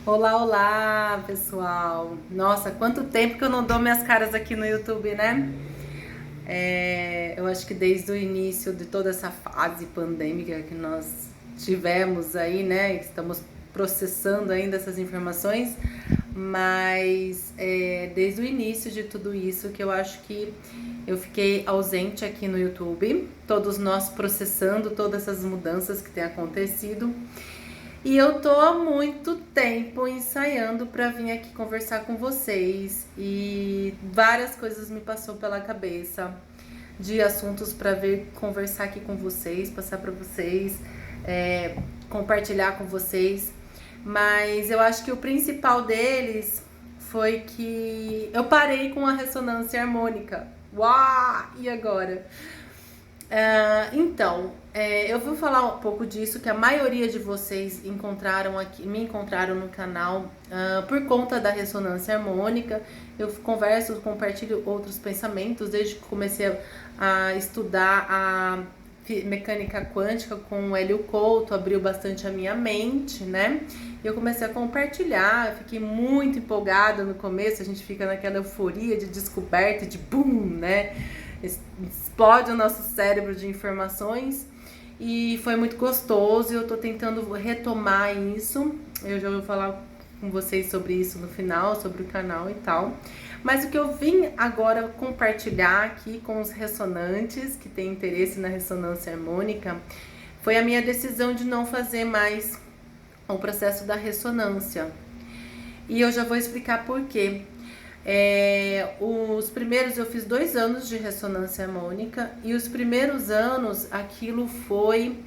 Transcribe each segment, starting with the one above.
Olá, olá, pessoal! Nossa, quanto tempo que eu não dou minhas caras aqui no YouTube, né? Eu acho que desde o início de toda essa fase pandêmica que nós tivemos aí, né? Estamos processando ainda essas informações, mas desde o início de tudo isso que eu acho que eu fiquei ausente aqui no YouTube, todos nós processando todas essas mudanças que têm acontecido. E eu tô há muito tempo ensaiando para vir aqui conversar com vocês e várias coisas me passou pela cabeça de assuntos para vir conversar aqui com vocês, passar para vocês, compartilhar com vocês. Mas eu acho que o principal deles foi que eu parei com a ressonância harmônica. Uau! E agora? Eu vou falar um pouco disso, que a maioria de vocês encontraram aqui, me encontraram no canal por conta da ressonância harmônica. Eu converso, compartilho outros pensamentos desde que comecei a estudar a mecânica quântica com o Hélio Couto, abriu bastante a minha mente, né? Eu comecei a compartilhar, fiquei muito empolgada no começo, a gente fica naquela euforia de descoberta, de boom, né? Explode o nosso cérebro de informações e foi muito gostoso. Eu tô tentando retomar isso. Eu já vou falar com vocês sobre isso no final, sobre o canal e tal. Mas o que eu vim agora compartilhar aqui com os ressonantes que têm interesse na ressonância harmônica foi a minha decisão de não fazer mais o processo da ressonância. E eu já vou explicar por quê. Os primeiros, eu fiz 2 anos de ressonância harmônica e os primeiros anos aquilo foi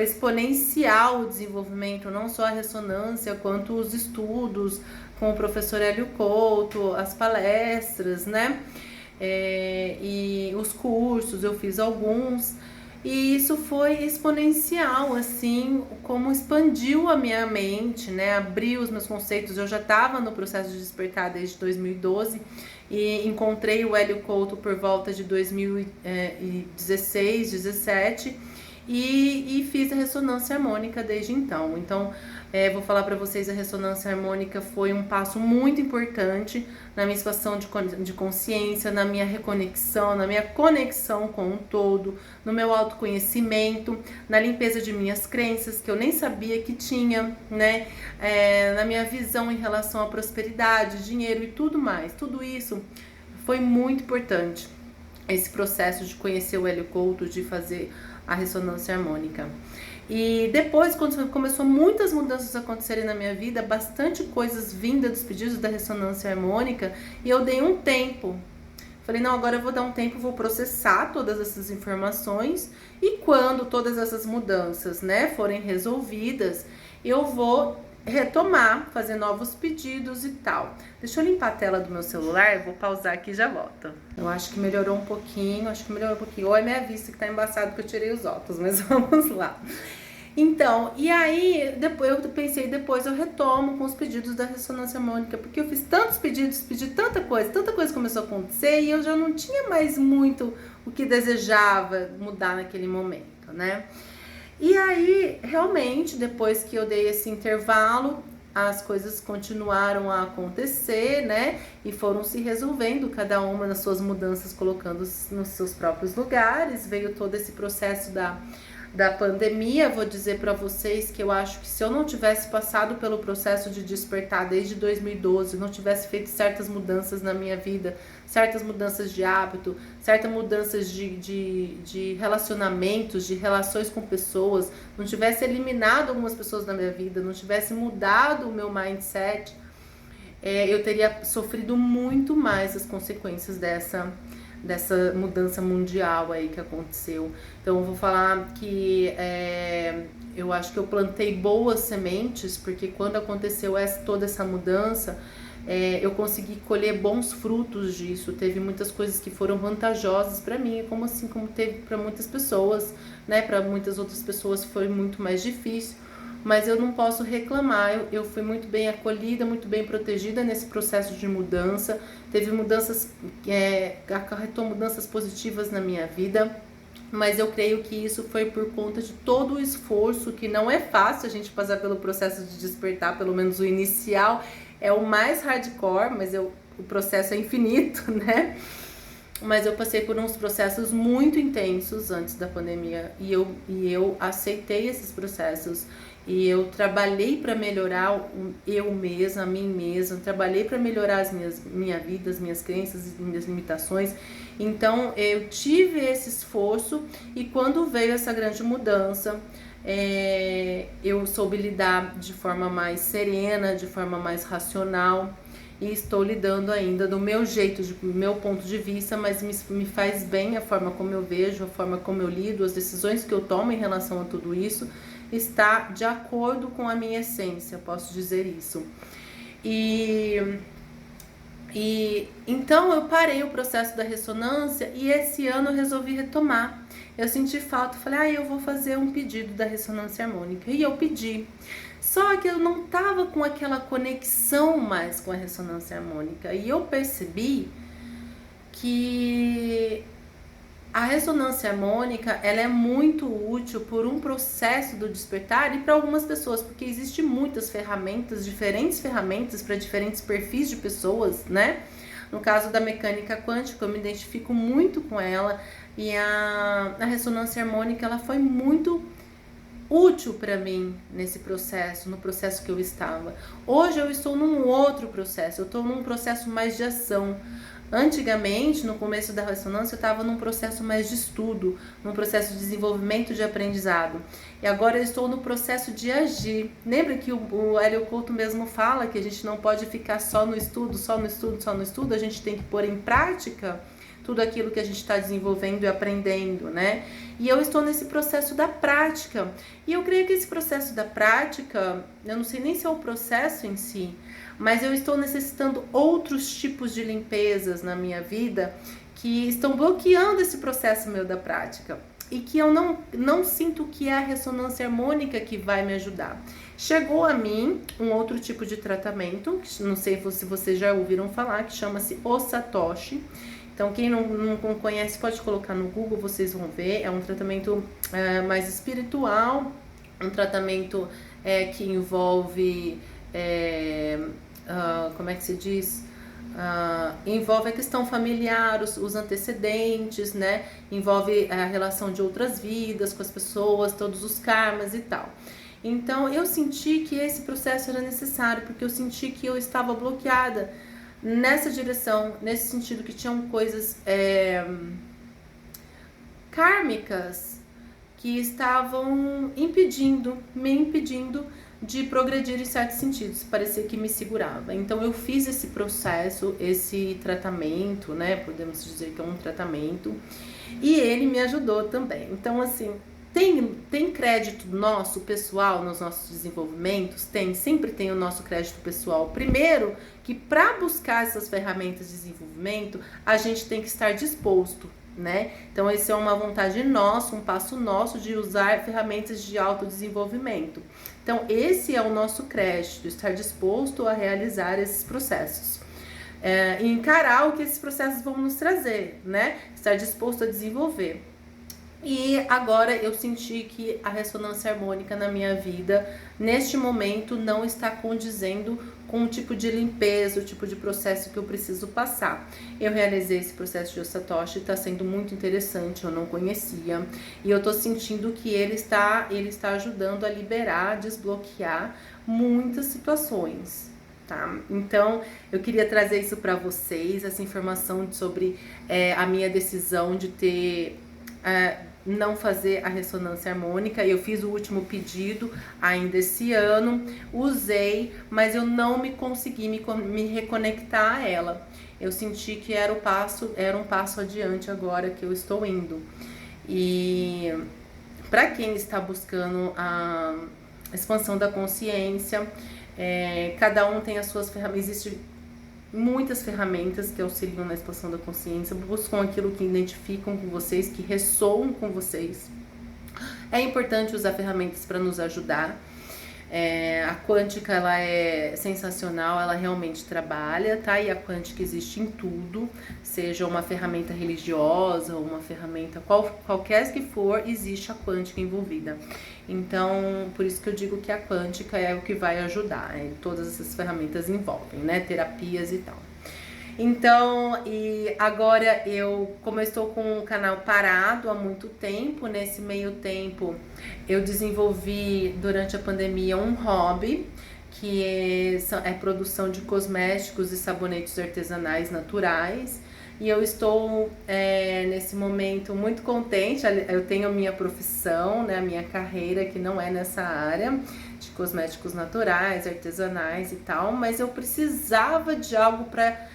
exponencial o desenvolvimento, não só a ressonância, quanto os estudos com o professor Hélio Couto, as palestras, né? E os cursos, eu fiz alguns. E isso foi exponencial, assim, como expandiu a minha mente, né? Abriu os meus conceitos. Eu já estava no processo de despertar desde 2012 e encontrei o Hélio Couto por volta de 2016, 17 e fiz a ressonância harmônica desde então. Então, vou falar para vocês, a ressonância harmônica foi um passo muito importante na minha expansão de consciência, na minha reconexão, na minha conexão com o todo, no meu autoconhecimento, na limpeza de minhas crenças que eu nem sabia que tinha, né? Na minha visão em relação à prosperidade, dinheiro e tudo mais. Tudo isso foi muito importante. Esse processo de conhecer o Hélio Couto, de fazer a ressonância harmônica. E depois, quando começou muitas mudanças a acontecerem na minha vida, bastante coisas vindas dos pedidos da ressonância harmônica, e eu dei um tempo. Falei, não, agora eu vou dar um tempo, vou processar todas essas informações, e quando todas essas mudanças, né, forem resolvidas, eu vou retomar, fazer novos pedidos e tal. Deixa eu limpar a tela do meu celular, eu vou pausar aqui e já volto. Eu acho que melhorou um pouquinho, Ou é minha vista que tá embaçada porque eu tirei os óculos, mas vamos lá. Então, e aí, depois eu pensei, depois eu retomo com os pedidos da ressonância harmônica, porque eu fiz tantos pedidos, pedi tanta coisa começou a acontecer e eu já não tinha mais muito o que desejava mudar naquele momento, né? E aí, realmente, depois que eu dei esse intervalo, as coisas continuaram a acontecer, né? E foram se resolvendo, cada uma nas suas mudanças, colocando nos seus próprios lugares. Veio todo esse processo da pandemia. Vou dizer para vocês que eu acho que se eu não tivesse passado pelo processo de despertar desde 2012, não tivesse feito certas mudanças na minha vida, certas mudanças de hábito, certas mudanças de relacionamentos, de relações com pessoas, não tivesse eliminado algumas pessoas da minha vida, não tivesse mudado o meu mindset, eu teria sofrido muito mais as consequências dessa mudança mundial aí que aconteceu. Então eu vou falar que eu acho que eu plantei boas sementes, porque quando aconteceu toda essa mudança, eu consegui colher bons frutos disso. Teve muitas coisas que foram vantajosas para mim, como teve para muitas pessoas, né? Para muitas outras pessoas foi muito mais difícil. Mas eu não posso reclamar, eu fui muito bem acolhida, muito bem protegida nesse processo de mudança. Teve mudanças, acarretou mudanças positivas na minha vida. mas eu creio que isso foi por conta de todo o esforço, que não é fácil a gente passar pelo processo de despertar, pelo menos o inicial é o mais hardcore, mas o processo é infinito, né? Mas eu passei por uns processos muito intensos antes da pandemia e eu aceitei esses processos e eu trabalhei para melhorar eu mesma, a mim mesma, trabalhei para melhorar minha vida, as minhas crenças e minhas limitações. Então eu tive esse esforço e quando veio essa grande mudança, eu soube lidar de forma mais serena, de forma mais racional. E estou lidando ainda do meu jeito, do meu ponto de vista, mas me faz bem a forma como eu vejo, a forma como eu lido, as decisões que eu tomo em relação a tudo isso, está de acordo com a minha essência, posso dizer isso. E então eu parei o processo da ressonância e esse ano eu resolvi retomar. Eu senti falta, falei, eu vou fazer um pedido da ressonância harmônica. E eu pedi. Só que eu não estava com aquela conexão mais com a ressonância harmônica. E eu percebi que a ressonância harmônica, ela é muito útil por um processo do despertar e para algumas pessoas, porque existem muitas ferramentas, diferentes ferramentas para diferentes perfis de pessoas, né? No caso da mecânica quântica, eu me identifico muito com ela e a ressonância harmônica, ela foi muito útil para mim nesse processo, no processo que eu estava. Hoje eu estou num outro processo, eu estou num processo mais de ação. Antigamente, no começo da ressonância, eu estava num processo mais de estudo, num processo de desenvolvimento de aprendizado. E agora eu estou no processo de agir. Lembra que o Hélio Couto mesmo fala que a gente não pode ficar só no estudo, só no estudo, só no estudo, a gente tem que pôr em prática tudo aquilo que a gente está desenvolvendo e aprendendo, né? E eu estou nesse processo da prática. E eu creio que esse processo da prática, eu não sei nem se é o processo em si, mas eu estou necessitando outros tipos de limpezas na minha vida que estão bloqueando esse processo meu da prática. E que eu não sinto que é a ressonância harmônica que vai me ajudar. Chegou a mim um outro tipo de tratamento, que não sei se vocês já ouviram falar, que chama-se o Satoshi. Então, quem não conhece, pode colocar no Google, vocês vão ver. É um tratamento mais espiritual, um tratamento que envolve, como é que se diz? Envolve a questão familiar, os antecedentes, né? Envolve a relação de outras vidas com as pessoas, todos os karmas e tal. Então, eu senti que esse processo era necessário, porque eu senti que eu estava bloqueada nessa direção, nesse sentido que tinham coisas kármicas que estavam me impedindo de progredir em certos sentidos, parecia que me segurava. Então eu fiz esse processo, esse tratamento, né, podemos dizer que é um tratamento, e ele me ajudou também. Então assim, tem crédito nosso, pessoal, nos nossos desenvolvimentos? Sempre tem o nosso crédito pessoal. Primeiro, que para buscar essas ferramentas de desenvolvimento, a gente tem que estar disposto, né? Então, esse é uma vontade nossa, um passo nosso de usar ferramentas de autodesenvolvimento. Então, esse é o nosso crédito, estar disposto a realizar esses processos. E encarar o que esses processos vão nos trazer, né? Estar disposto a desenvolver. E agora eu senti que a ressonância harmônica na minha vida, neste momento, não está condizendo com o tipo de limpeza, o tipo de processo que eu preciso passar. Eu realizei esse processo de Satoshi, está sendo muito interessante, eu não conhecia. E eu estou sentindo que ele está ajudando a liberar, desbloquear muitas situações. Tá? Então, eu queria trazer isso para vocês, essa informação sobre a minha decisão de ter... não fazer a ressonância harmônica. Eu fiz o último pedido ainda esse ano, usei, mas eu não consegui me reconectar a ela. Eu senti que era um passo adiante agora que eu estou indo. E para quem está buscando a expansão da consciência, cada um tem as suas ferramentas. Existem muitas ferramentas que auxiliam na expansão da consciência, buscam aquilo que identificam com vocês, que ressoam com vocês. É importante usar ferramentas para nos ajudar. A quântica, ela é sensacional, ela realmente trabalha, tá? E a quântica existe em tudo, seja uma ferramenta religiosa, uma ferramenta qualquer que for, existe a quântica envolvida. Então, por isso que eu digo que a quântica é o que vai ajudar, todas essas ferramentas envolvem, né? Terapias e tal. Então, e agora como eu estou com o canal parado há muito tempo, nesse meio tempo eu desenvolvi durante a pandemia um hobby, que é produção de cosméticos e sabonetes artesanais naturais. E eu estou nesse momento muito contente. Eu tenho a minha profissão, né, a minha carreira, que não é nessa área de cosméticos naturais, artesanais e tal, mas eu precisava de algo para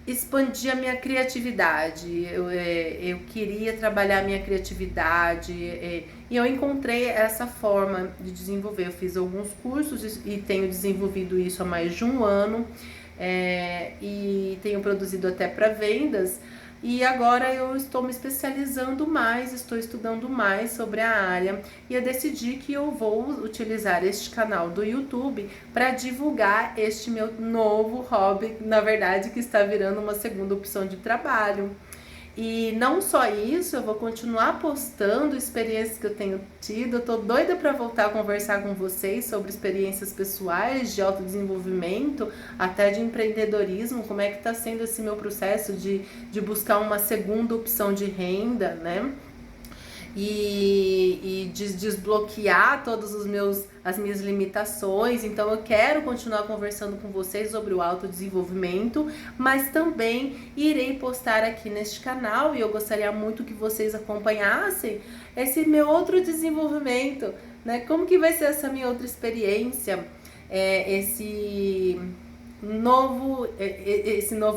expandir a minha criatividade. Eu queria trabalhar a minha criatividade, e eu encontrei essa forma de desenvolver. Eu fiz alguns cursos e tenho desenvolvido isso há mais de um ano, e tenho produzido até para vendas. E agora eu estou me especializando mais, estou estudando mais sobre a área, e eu decidi que eu vou utilizar este canal do YouTube para divulgar este meu novo hobby, na verdade, que está virando uma segunda opção de trabalho. E não só isso, eu vou continuar postando experiências que eu tenho tido. Eu tô doida para voltar a conversar com vocês sobre experiências pessoais, de autodesenvolvimento, até de empreendedorismo, como é que tá sendo esse meu processo de buscar uma segunda opção de renda, né? E de desbloquear todos as minhas limitações. Então eu quero continuar conversando com vocês sobre o autodesenvolvimento, mas também irei postar aqui neste canal, e eu gostaria muito que vocês acompanhassem esse meu outro desenvolvimento, né? Como que vai ser essa minha outra experiência, esse novo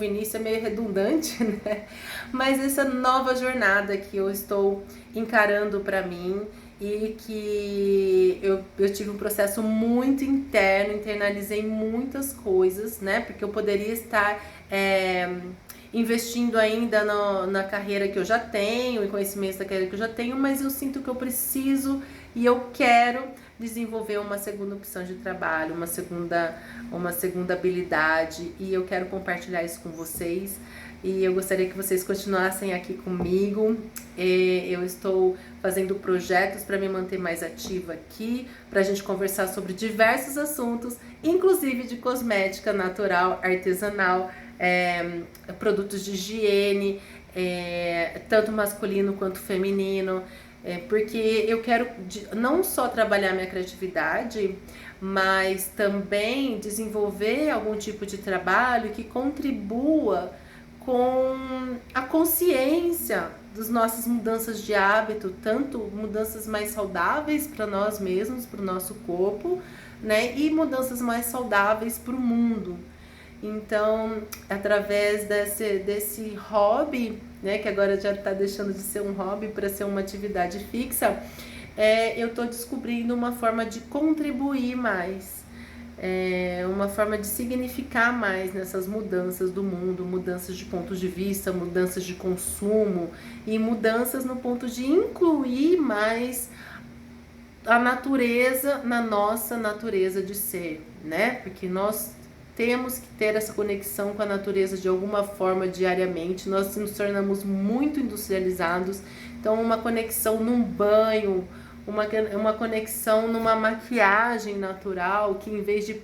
início é meio redundante, né? Mas essa nova jornada que eu estou encarando para mim, e que eu tive um processo muito interno, internalizei muitas coisas, né? Porque eu poderia estar investindo ainda na carreira que eu já tenho, em conhecimentos da carreira que eu já tenho, mas eu sinto que eu preciso e eu quero desenvolver uma segunda opção de trabalho, uma segunda habilidade, e eu quero compartilhar isso com vocês. E eu gostaria que vocês continuassem aqui comigo. Eu estou fazendo projetos para me manter mais ativa aqui, para a gente conversar sobre diversos assuntos, inclusive de cosmética natural, artesanal, produtos de higiene, tanto masculino quanto feminino. Porque eu quero não só trabalhar minha criatividade, mas também desenvolver algum tipo de trabalho que contribua com a consciência das nossas mudanças de hábito, tanto mudanças mais saudáveis para nós mesmos, para o nosso corpo, né, e mudanças mais saudáveis para o mundo. Então, através desse hobby, né, que agora já está deixando de ser um hobby para ser uma atividade fixa, eu estou descobrindo uma forma de contribuir mais, uma forma de significar mais nessas mudanças do mundo, mudanças de pontos de vista, mudanças de consumo, e mudanças no ponto de incluir mais a natureza na nossa natureza de ser, né? Porque nós temos que ter essa conexão com a natureza de alguma forma diariamente. Nós nos tornamos muito industrializados, então uma conexão num banho, uma conexão numa maquiagem natural, que em vez de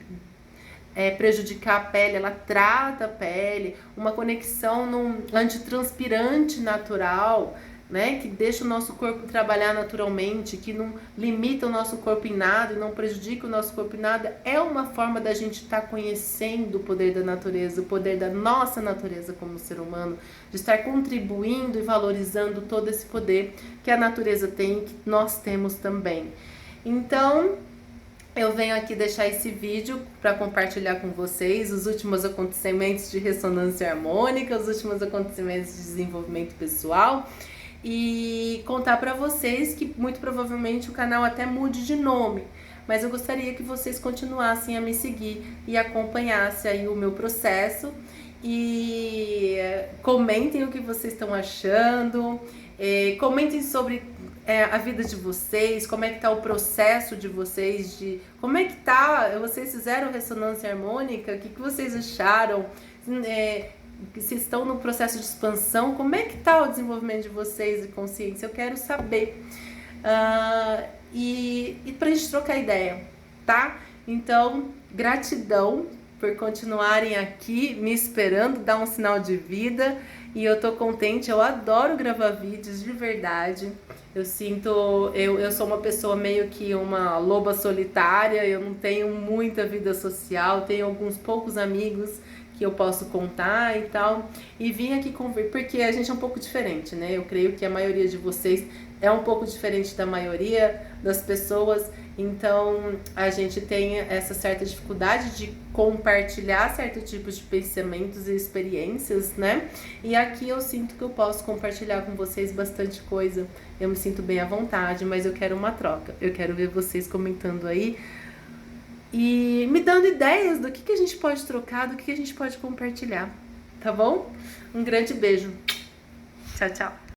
prejudicar a pele, ela trata a pele, uma conexão num antitranspirante natural, né, que deixa o nosso corpo trabalhar naturalmente, que não limita o nosso corpo em nada e não prejudica o nosso corpo em nada, é uma forma da gente estar conhecendo o poder da natureza, o poder da nossa natureza como ser humano, de estar contribuindo e valorizando todo esse poder que a natureza tem e que nós temos também. Então, eu venho aqui deixar esse vídeo para compartilhar com vocês os últimos acontecimentos de ressonância harmônica, os últimos acontecimentos de desenvolvimento pessoal, e contar para vocês que muito provavelmente o canal até mude de nome, mas eu gostaria que vocês continuassem a me seguir e acompanhassem aí o meu processo, e comentem o que vocês estão achando, comentem sobre a vida de vocês, como é que tá o processo de vocês, como é que tá, vocês fizeram ressonância harmônica, o que vocês acharam, se estão no processo de expansão, como é que tá o desenvolvimento de vocês de consciência, eu quero saber, e pra gente trocar ideia, tá? Então, gratidão por continuarem aqui me esperando, dar um sinal de vida, e eu tô contente, eu adoro gravar vídeos de verdade. Eu sou uma pessoa meio que uma loba solitária, eu não tenho muita vida social, tenho alguns poucos amigos que eu posso contar e tal, e vim aqui conversar, porque a gente é um pouco diferente, né? Eu creio que a maioria de vocês é um pouco diferente da maioria das pessoas, então a gente tem essa certa dificuldade de compartilhar certos tipos de pensamentos e experiências, né? E aqui eu sinto que eu posso compartilhar com vocês bastante coisa, eu me sinto bem à vontade, mas eu quero uma troca, eu quero ver vocês comentando aí e me dando ideias do que a gente pode trocar, do que a gente pode compartilhar, tá bom? Um grande beijo. Tchau, tchau.